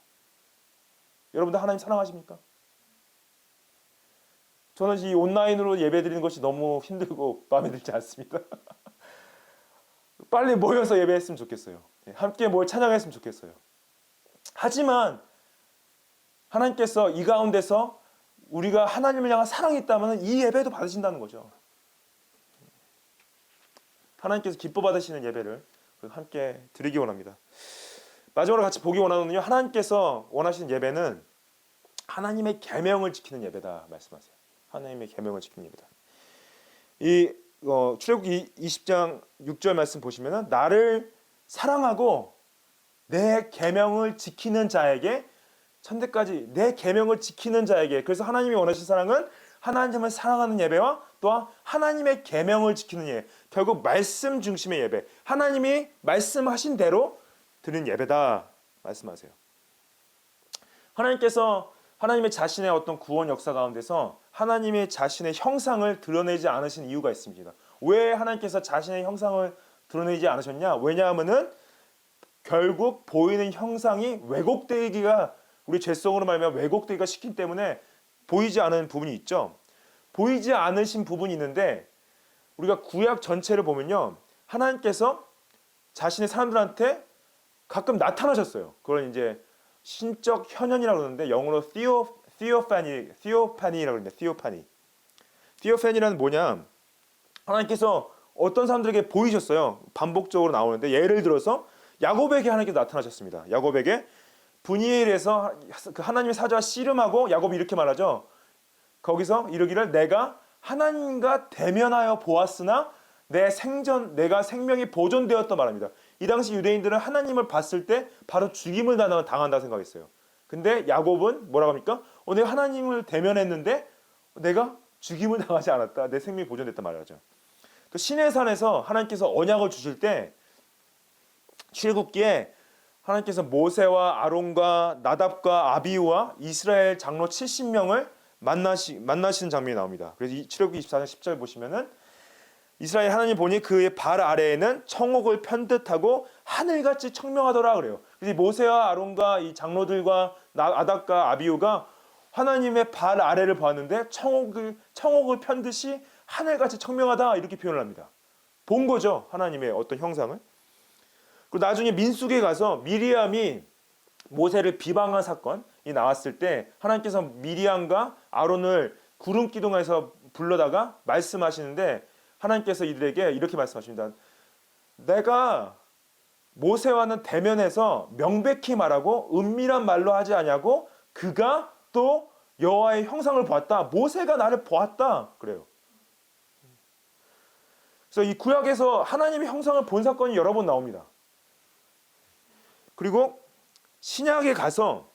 여러분들 하나님 사랑하십니까? 저는 이 온라인으로 예배드리는 것이 너무 힘들고 마음에 들지 않습니다. 빨리 모여서 예배했으면 좋겠어요. 함께 모여 찬양했으면 좋겠어요. 하지만 하나님께서 이 가운데서 우리가 하나님을 향한 사랑이 있다면 이 예배도 받으신다는 거죠. 하나님께서 기뻐 받으시는 예배를 함께 드리기 원합니다. 마지막으로 같이 보기 원하는요, 하나님께서 원하시는 예배는 하나님의 계명을 지키는 예배다 말씀하세요. 하나님의 계명을 지키는 예배다. 이 출애굽기 20장 6절 말씀 보시면은 나를 사랑하고 내 계명을 지키는 자에게 천대까지 내 계명을 지키는 자에게, 그래서 하나님이 원하시는 사랑은 하나님을 사랑하는 예배와 또한 하나님의 계명을 지키는 예배, 결국 말씀 중심의 예배, 하나님이 말씀하신 대로 드리는 예배다 말씀하세요. 하나님께서 하나님의 자신의 어떤 구원 역사 가운데서 하나님의 자신의 형상을 드러내지 않으신 이유가 있습니다. 왜 하나님께서 자신의 형상을 드러내지 않으셨냐? 왜냐하면은 결국 보이는 형상이 왜곡되기가, 우리 죄성으로 말하면 왜곡되기가 쉽기 때문에 보이지 않은 부분이 있죠. 보이지 않으신 부분이 있는데, 우리가 구약 전체를 보면요, 하나님께서 자신의 사람들한테 가끔 나타나셨어요. 그걸 이제 신적 현현이라고 그러는데 영어로 theophany라고 그러는데, theophany라는 뭐냐? 하나님께서 어떤 사람들에게 보이셨어요. 반복적으로 나오는데, 예를 들어서 야곱에게 하나님께서 나타나셨습니다. 야곱에게 분이엘에서 하나님의 사자와 씨름하고 야곱이 이렇게 말하죠. 거기서 이르기를 내가 하나님과 대면하여 보았으나 내가 생명이 보존되었다 말합니다. 이 당시 유대인들은 하나님을 봤을 때 바로 죽임을 당한다 생각했어요. 근데 야곱은 뭐라고 합니까? 내가 하나님을 대면했는데 내가 죽임을 당하지 않았다. 내 생명이 보존됐다 말하죠. 그 시내산에서 하나님께서 언약을 주실 때 출애굽기에 하나님께서 모세와 아론과 나답과 아비우와 이스라엘 장로 70명을 만나시는 장면이 나옵니다. 그래서 출애굽기 24장 10절 보시면은 이스라엘 하나님 보니 그의 발 아래에는 청옥을 편듯하고 하늘같이 청명하더라 그래요. 그래서 모세와 아론과 이 장로들과 나답과 아비우가 하나님의 발 아래를 보았는데 청옥을 편듯이 하늘같이 청명하다 이렇게 표현을 합니다. 본 거죠, 하나님의 어떤 형상을. 그리고 나중에 민수기에 가서 미리암이 모세를 비방한 사건이 나왔을 때 하나님께서 미리암과 아론을 구름 기둥에서 불러다가 말씀하시는데 하나님께서 이들에게 이렇게 말씀하십니다. 내가 모세와는 대면해서 명백히 말하고 은밀한 말로 하지 아니하고 그가 또 여호와의 형상을 보았다. 모세가 나를 보았다. 그래요. 그래서 이 구약에서 하나님의 형상을 본 사건이 여러 번 나옵니다. 그리고 신약에 가서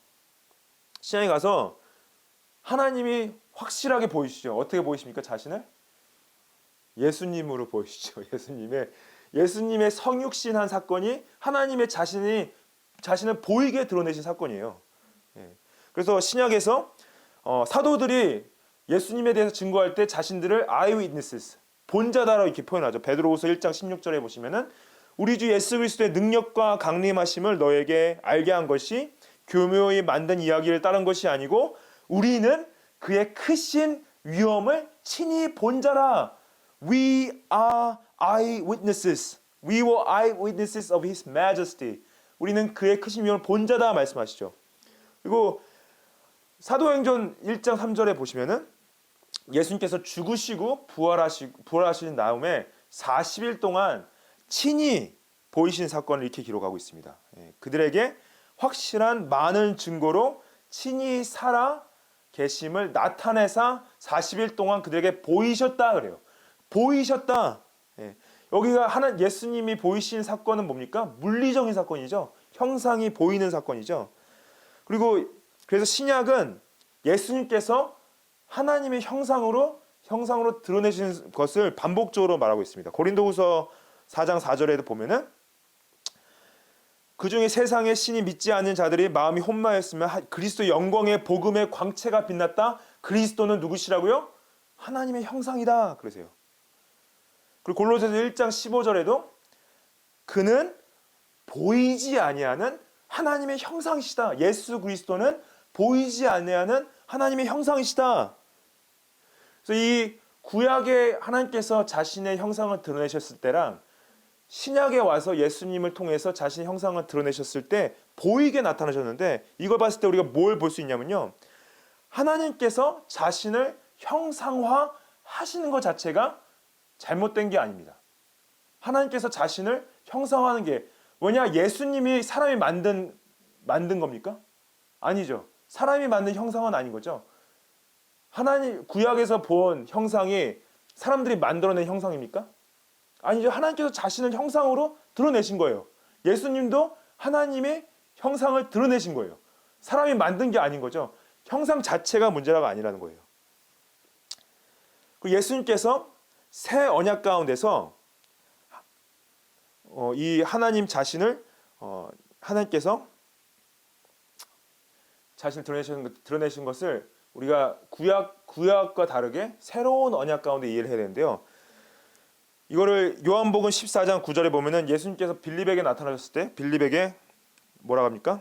하나님이 확실하게 보이시죠. 어떻게 보이십니까? 자신을? 예수님으로 보이시죠. 예수님의 성육신한 사건이 하나님의 자신을 보이게 드러내신 사건이에요. 그래서 신약에서 사도들이 예수님에 대해서 증거할 때 자신들을 eyewitnesses, 본자다라고 이렇게 표현하죠. 베드로후서 1장 16절에 보시면은 우리 주 예수 그리스도의 능력과 강림하심을 너에게 알게 한 것이 교묘히 만든 이야기를 따른 것이 아니고 우리는 그의 크신 위엄을 친히 본 자라. We are eyewitnesses. We were eyewitnesses of His Majesty. 우리는 그의 크신 위엄을 본 자다 말씀하시죠. 그리고 사도행전 1장 3절에 보시면은 예수님께서 죽으시고 부활하신 다음에 40일 동안 친히 보이신 사건을 이렇게 기록하고 있습니다. 그들에게 확실한 많은 증거로 친히 살아 계심을 나타내사 40일 동안 그들에게 보이셨다 그래요. 보이셨다. 여기가 예수님이 보이신 사건은 뭡니까? 물리적인 사건이죠. 형상이 보이는 사건이죠. 그리고 그래서 신약은 예수님께서 하나님의 형상으로 드러내신 것을 반복적으로 말하고 있습니다. 고린도후서 4장 4절에도 보면은 그중에 세상의 신이 믿지 않는 자들이 마음이 혼마였으며 그리스도 영광의 복음의 광채가 빛났다. 그리스도는 누구시라고요? 하나님의 형상이다. 그러세요. 그리고 골로새서 1장 15절에도 그는 보이지 아니하는 하나님의 형상이시다. 예수 그리스도는 보이지 아니하는 하나님의 형상이시다. 그래서 이 구약에 하나님께서 자신의 형상을 드러내셨을 때랑 신약에 와서 예수님을 통해서 자신의 형상을 드러내셨을 때 보이게 나타나셨는데, 이걸 봤을 때 우리가 뭘 볼 수 있냐면요, 하나님께서 자신을 형상화 하시는 것 자체가 잘못된 게 아닙니다. 하나님께서 자신을 형상화하는 게 뭐냐? 예수님이 사람이 만든 겁니까? 아니죠. 사람이 만든 형상은 아닌 거죠. 하나님 구약에서 본 형상이 사람들이 만들어낸 형상입니까? 아니죠. 하나님께서 자신을 형상으로 드러내신 거예요. 예수님도 하나님의 형상을 드러내신 거예요. 사람이 만든 게 아닌 거죠. 형상 자체가 문제가 아니라는 거예요. 예수님께서 새 언약 가운데서 이 하나님 자신을 하나님께서 자신을 드러내신 것을 우리가 구약과 다르게 새로운 언약 가운데 이해를 해야 되는데요. 이거를 요한복음 14장 9절에 보면은 예수님께서 빌립에게 나타나셨을 때 빌립에게 뭐라고 합니까?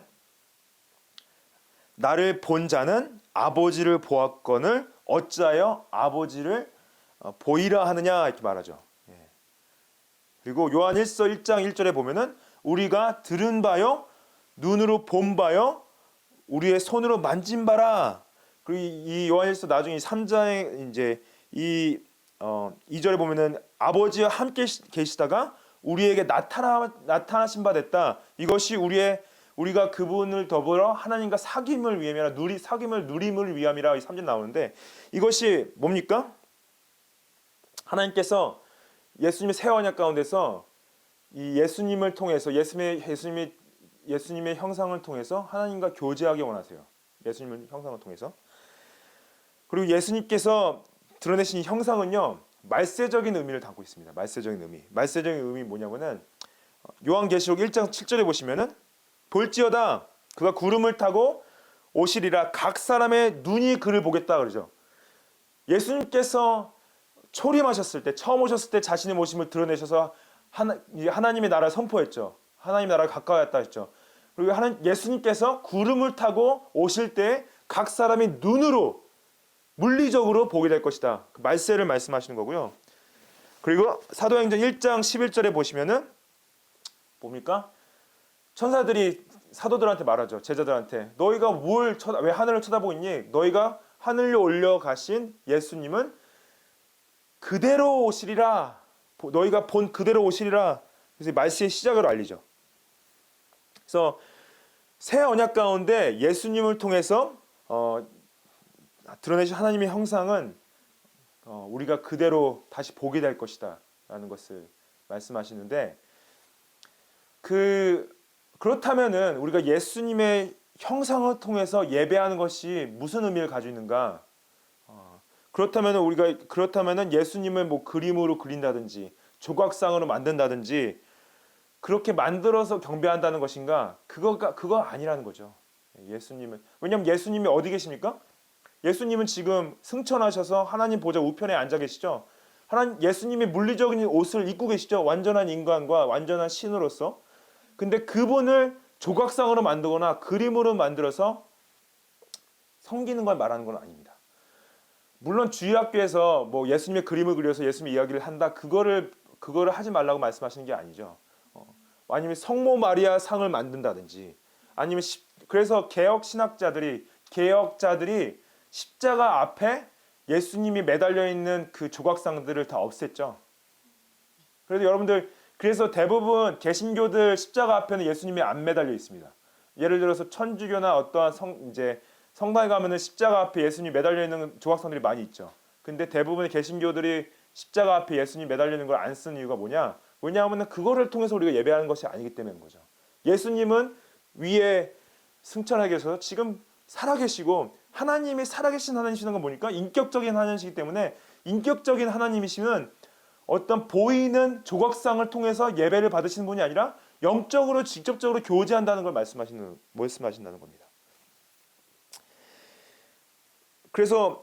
나를 본 자는 아버지를 보았거늘 어찌하여 아버지를 보이라 하느냐 이렇게 말하죠. 그리고 요한 1서 1장 1절에 보면은 우리가 들은 바요 눈으로 본 바요 우리의 손으로 만진 바라. 그리고 이 요한 1서 나중에 3장에 이제 이 2절에 보면은 아버지와 함께 계시다가 우리에게 나타나신 바 됐다. 이것이 우리가 그분을 더불어 하나님과 사귐을 위함이라 사귐을 누림을 위함이라 3절 나오는데 이것이 뭡니까? 하나님께서 예수님의 새 언약 가운데서 이 예수님을 통해서 예수님의 형상을 통해서 하나님과 교제하기 원하세요. 예수님의 형상을 통해서. 그리고 예수님께서 드러내신 이 형상은요. 말세적인 의미를 담고 있습니다. 말세적인 의미 뭐냐면은 요한계시록 1장 7절에 보시면은 볼지어다 그가 구름을 타고 오시리라 각 사람의 눈이 그를 보겠다 그러죠. 예수님께서 초림하셨을 때 처음 오셨을 때 자신의 모습을 드러내셔서 하나님의 나라를 선포했죠. 하나님의 나라가 가까웠다 했죠. 그리고 예수님께서 구름을 타고 오실 때 각 사람이 눈으로 물리적으로 보게 될 것이다. 그 말세를 말씀하시는 거고요. 그리고 사도행전 1장 11절에 보시면은 뭡니까? 천사들이 사도들한테 말하죠. 제자들한테 너희가 왜 하늘을 쳐다보고 있니? 너희가 하늘로 올려가신 예수님은 그대로 오시리라. 너희가 본 그대로 오시리라. 그래서 말세의 시작을 알리죠. 그래서 새 언약 가운데 예수님을 통해서 드러내신 하나님의 형상은 우리가 그대로 다시 보게 될 것이다 라는 것을 말씀하시는데 그렇다면은 우리가 예수님의 형상을 통해서 예배하는 것이 무슨 의미를 가지고 있는가? 그렇다면은 예수님을 뭐 그림으로 그린다든지 조각상으로 만든다든지 그렇게 만들어서 경배한다는 것인가? 그거 아니라는 거죠. 왜냐하면 예수님이 어디 계십니까? 예수님은 지금 승천하셔서 하나님 보좌 우편에 앉아 계시죠. 예수님이 물리적인 옷을 입고 계시죠. 완전한 인간과 완전한 신으로서. 근데 그분을 조각상으로 만들거나 그림으로 만들어서 섬기는 걸 말하는 건 아닙니다. 물론 주일학교에서 뭐 예수님의 그림을 그려서 예수님의 이야기를 한다. 그거를 하지 말라고 말씀하시는 게 아니죠. 아니면 성모 마리아 상을 만든다든지 아니면 그래서 개혁자들이 십자가 앞에 예수님이 매달려 있는 그 조각상들을 다 없앴죠. 그래서 여러분들 그래서 대부분 개신교들 십자가 앞에는 예수님이 안 매달려 있습니다. 예를 들어서 천주교나 어떠한 성당에 가면은 십자가 앞에 예수님이 매달려 있는 조각상들이 많이 있죠. 근데 대부분의 개신교들이 십자가 앞에 예수님이 매달려 있는 걸 안 쓰는 이유가 뭐냐? 왜냐하면 그거를 통해서 우리가 예배하는 것이 아니기 때문인 거죠. 예수님은 위에 승천하게 계셔서 지금 살아계시고 하나님이 살아계신 하나님이시는 건 보니까 인격적인 하나님이시기 때문에 인격적인 하나님이시면 어떤 보이는 조각상을 통해서 예배를 받으시는 분이 아니라 영적으로 직접적으로 교제한다는 걸 말씀하신다는 겁니다. 그래서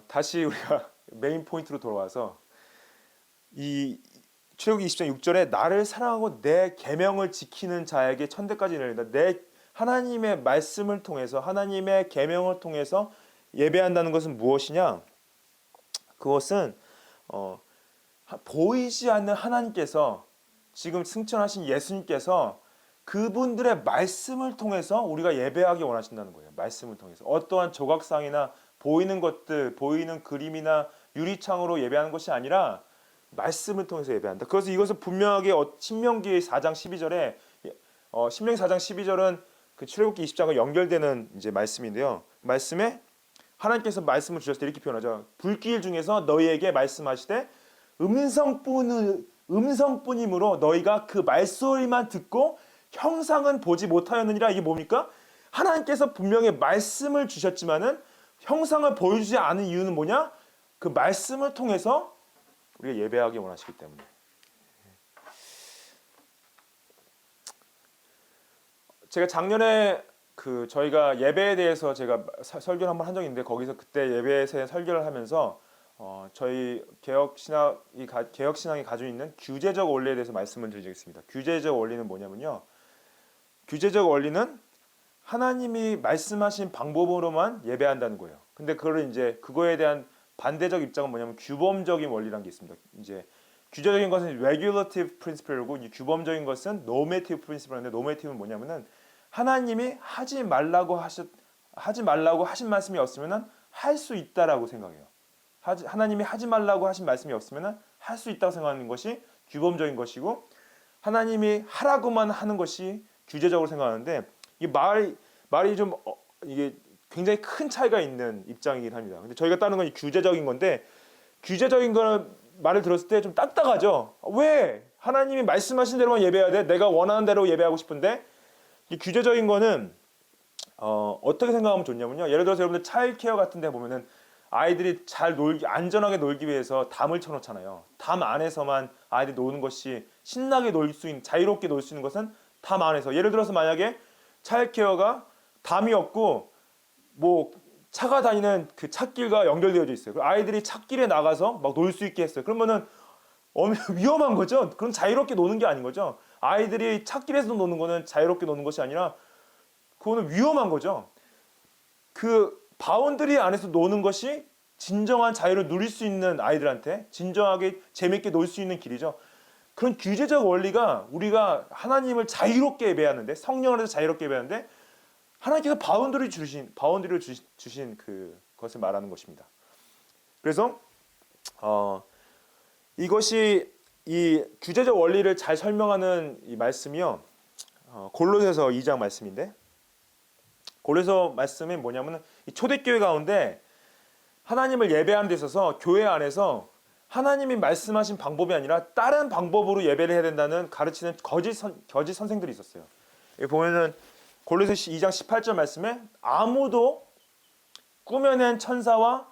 다시 우리가 메인 포인트로 돌아와서 이 출애굽기 20장 6절에 나를 사랑하고 내 계명을 지키는 자에게 천대까지 이르리다. 내 하나님의 말씀을 통해서 하나님의 계명을 통해서 예배한다는 것은 무엇이냐? 그것은 보이지 않는 하나님께서 지금 승천하신 예수님께서 그분들의 말씀을 통해서 우리가 예배하기 원하신다는 거예요. 말씀을 통해서 어떠한 조각상이나 보이는 것들, 보이는 그림이나 유리창으로 예배하는 것이 아니라 말씀을 통해서 예배한다. 그래서 이것은 분명하게 신명기 4장 12절에 신명기 4장 12절은 그 출애굽기 20장과 연결되는 이제 말씀인데요. 말씀에 하나님께서 말씀을 주셨을 때 이렇게 표현하죠. 불길 중에서 너희에게 말씀하시되 음성뿐이므로 너희가 그 말소리만 듣고 형상은 보지 못하였느니라. 이게 뭡니까? 하나님께서 분명히 말씀을 주셨지만은 형상을 보여주지 않은 이유는 뭐냐? 그 말씀을 통해서 우리가 예배하기 원하시기 때문에. 제가 작년에 그 저희가 예배에 대해서 제가 설교를 한번 한 적이 있는데 거기서 그때 예배에 대해 설교를 하면서 저희 개혁신학이 가지고 있는 규제적 원리에 대해서 말씀을 드리겠습니다. 규제적 원리는 뭐냐면요. 규제적 원리는 하나님이 말씀하신 방법으로만 예배한다는 거예요. 근데 그거에 대한 반대적 입장은 뭐냐면 규범적인 원리라는 게 있습니다. 이제 규제적인 것은 regulative principle이고 규범적인 것은 normative principle인데 normative는 뭐냐면은 하나님이 하지 말라고 하신 말씀이 없으면은 할 수 있다라고 생각해요. 하나님이 하지 말라고 하신 말씀이 없으면은 할 수 있다고 생각하는 것이 규범적인 것이고 하나님이 하라고만 하는 것이 규제적으로 생각하는데 이 말이 좀 이게 굉장히 큰 차이가 있는 입장이긴 합니다. 근데 저희가 따르는 건 규제적인 건데 규제적인 거는 말을 들었을 때 좀 딱딱하죠. 왜 하나님이 말씀하신 대로만 예배해야 돼? 내가 원하는 대로 예배하고 싶은데 이 규제적인 거는 어떻게 생각하면 좋냐면요. 예를 들어서 여러분들 차일드케어 같은 데 보면은 아이들이 안전하게 놀기 위해서 담을 쳐놓잖아요. 담 안에서만 아이들이 노는 것이 신나게 자유롭게 놀 수 있는 것은 담 안에서. 예를 들어서 만약에 차일드케어가 담이 없고 뭐 차가 다니는 그 찻길과 연결되어져 있어요. 아이들이 찻길에 나가서 막 놀 수 있게 했어요. 그러면은 위험한 거죠. 그럼 자유롭게 노는 게 아닌 거죠. 아이들이 찻길에서 노는 거는 자유롭게 노는 것이 아니라 그거는 위험한 거죠. 그 바운드리 안에서 노는 것이 진정한 자유를 누릴 수 있는 아이들한테 진정하게 재밌게 놀 수 있는 길이죠. 그런 규제적 원리가 우리가 하나님을 자유롭게 예배하는데 성령 안에서 자유롭게 예배하는데 하나님께서 바운드리를 주신 그것을 말하는 것입니다. 그래서 이것이 이 규제적 원리를 잘 설명하는 이 말씀이요. 골로새서 2장 말씀인데 골로새서 말씀이 뭐냐면 이 초대교회 가운데 하나님을 예배하는 데 있어서 교회 안에서 하나님이 말씀하신 방법이 아니라 다른 방법으로 예배를 해야 된다는 가르치는 거짓 선생들이 있었어요. 여기 보면은 골로새서 2장 18절 말씀에 아무도 꾸며낸 겸손과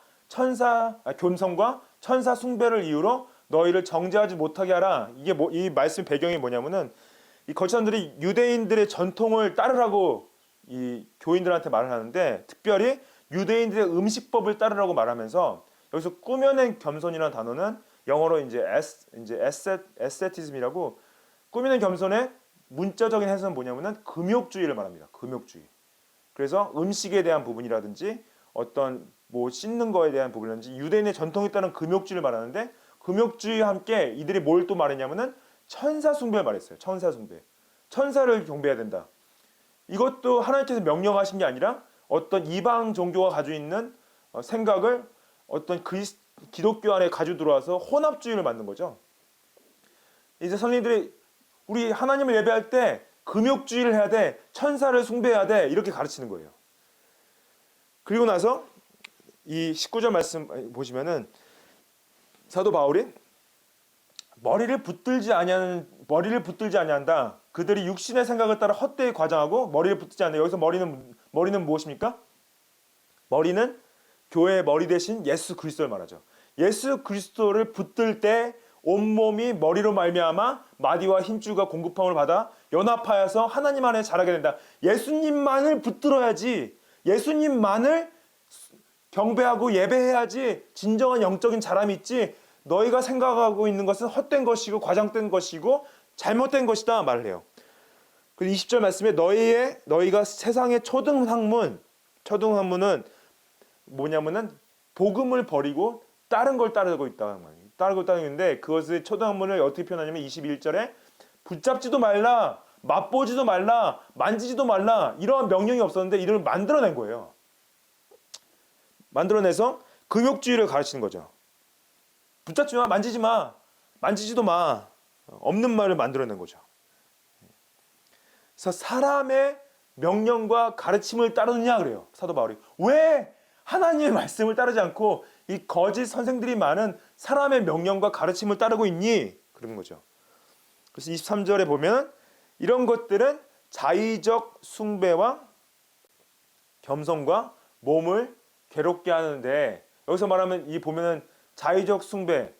천사 숭배를 이유로 너희를 정죄하지 못하게 하라. 이 말씀 배경이 뭐냐면은 이 거짓 선생들이 유대인들의 전통을 따르라고 이 교인들한테 말을 하는데 특별히 유대인들의 음식법을 따르라고 말하면서 여기서 꾸며낸 겸손이라는 단어는 영어로 이제 에스테티즘이라고 꾸며낸 겸손의 문자적인 해석은 뭐냐면은 금욕주의를 말합니다. 금욕주의. 그래서 음식에 대한 부분이라든지 어떤 뭐 씻는 거에 대한 부분이라든지 유대인의 전통에 따른 금욕주의를 말하는데 금욕주의와 함께 이들이 뭘 또 말했냐면은 천사 숭배를 말했어요. 천사 숭배. 천사를 경배해야 된다. 이것도 하나님께서 명령하신 게 아니라 어떤 이방 종교가 가지고 있는 생각을 어떤 기독교 안에 가지고 들어와서 혼합주의를 만든 거죠. 이제 선생님들이 우리 하나님을 예배할 때 금욕주의를 해야 돼. 천사를 숭배해야 돼. 이렇게 가르치는 거예요. 그리고 나서 이 19절 말씀 보시면은 사도 바울이 머리를 붙들지 아니한다. 그들이 육신의 생각을 따라 헛되이 과장하고 머리를 붙들지 않는다. 여기서 머리는 무엇입니까? 머리는 교회의 머리 대신 예수 그리스도를 말하죠. 예수 그리스도를 붙들 때 온몸이 머리로 말미암아 마디와 힘줄과 공급함을 받아 연합하여서 하나님 안에 자라게 된다. 예수님만을 붙들어야지, 예수님만을 경배하고 예배해야지 진정한 영적인 자람이 있지, 너희가 생각하고 있는 것은 헛된 것이고 과장된 것이고 잘못된 것이다 말을 해요. 그리고 20절 말씀에 너희가 세상의 초등학문은 뭐냐면은 복음을 버리고 다른 걸 따르고 있다는 말이에요. 다른 걸 따르는데 그것을 초등학문을 어떻게 표현하냐면 21절에 붙잡지도 말라, 맛보지도 말라, 만지지도 말라 이러한 명령이 없었는데 이를 만들어낸 거예요. 만들어내서 금욕주의를 가르치는 거죠. 붙잡지 마, 만지지 마, 만지지도 마. 없는 말을 만들어낸 거죠. 그래서 사람의 명령과 가르침을 따르느냐 그래요. 사도 바울이. 왜 하나님의 말씀을 따르지 않고 이 거짓 선생들이 많은 사람의 명령과 가르침을 따르고 있니? 그런 거죠. 그래서 23절에 보면 이런 것들은 자의적 숭배와 겸손과 몸을 괴롭게 하는데, 여기서 말하면 이 보면은 자의적 숭배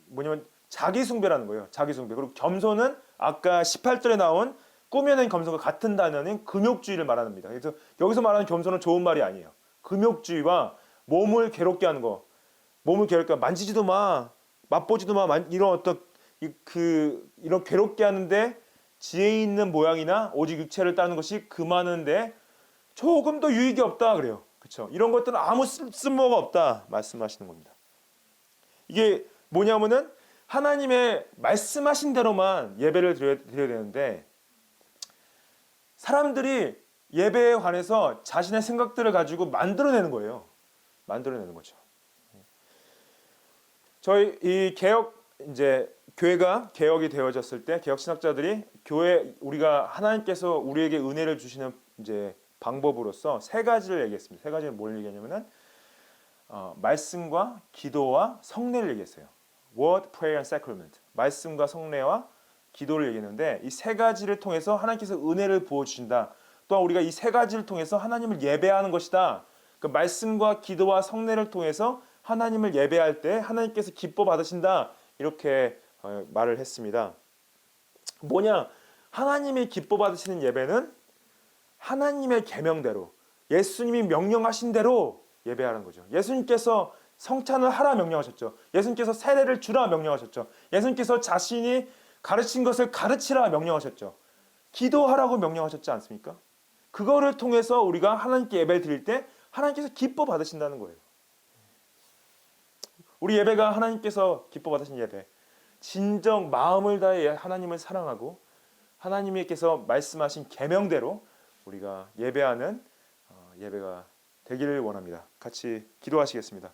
뭐냐면 자기 숭배라는 거예요. 자기 숭배. 그리고 겸손은 아까 18절에 나온 꾸며낸 겸손과 같은 단어는 금욕주의를 말합니다. 그래서 여기서 말하는 겸손은 좋은 말이 아니에요. 금욕주의와 몸을 괴롭게 하는 거. 몸을 괴롭게 만지지도 마, 맛보지도 마, 이런 어떤 이런 괴롭게 하는데 지혜 있는 모양이나 오직 육체를 따르는 것이 금하는데 조금도 유익이 없다 그래요. 그렇죠? 이런 것들은 아무 쓸모가 없다 말씀하시는 겁니다. 이게 뭐냐면은 하나님의 말씀하신 대로만 예배를 드려야 되는데, 사람들이 예배에 관해서 자신의 생각들을 가지고 만들어내는 거예요. 만들어내는 거죠. 저희 이 교회가 개혁이 되어졌을 때 개혁 신학자들이 우리가 하나님께서 우리에게 은혜를 주시는 이제 방법으로서 세 가지를 얘기했습니다. 세 가지는 뭘 얘기하냐면은 말씀과 기도와 성례를 얘기했어요. Word, Prayer and Sacrament. 말씀과 성례와 기도를 얘기했는데 이 세 가지를 통해서 하나님께서 은혜를 부어주신다. 또한 우리가 이 세 가지를 통해서 하나님을 예배하는 것이다. 그 말씀과 기도와 성례를 통해서 하나님을 예배할 때 하나님께서 기뻐 받으신다. 이렇게 말을 했습니다. 뭐냐? 하나님이 기뻐 받으시는 예배는 하나님의 계명대로, 예수님이 명령하신 대로 예배하는 거죠. 예수님께서 성찬을 하라 명령하셨죠. 예수님께서 세례를 주라 명령하셨죠. 예수님께서 자신이 가르친 것을 가르치라 명령하셨죠. 기도하라고 명령하셨지 않습니까? 그거를 통해서 우리가 하나님께 예배를 드릴 때 하나님께서 기뻐 받으신다는 거예요. 우리 예배가 하나님께서 기뻐 받으신 예배, 진정 마음을 다해 하나님을 사랑하고 하나님께서 말씀하신 계명대로 우리가 예배하는 예배가 되기를 원합니다. 같이 기도하시겠습니다.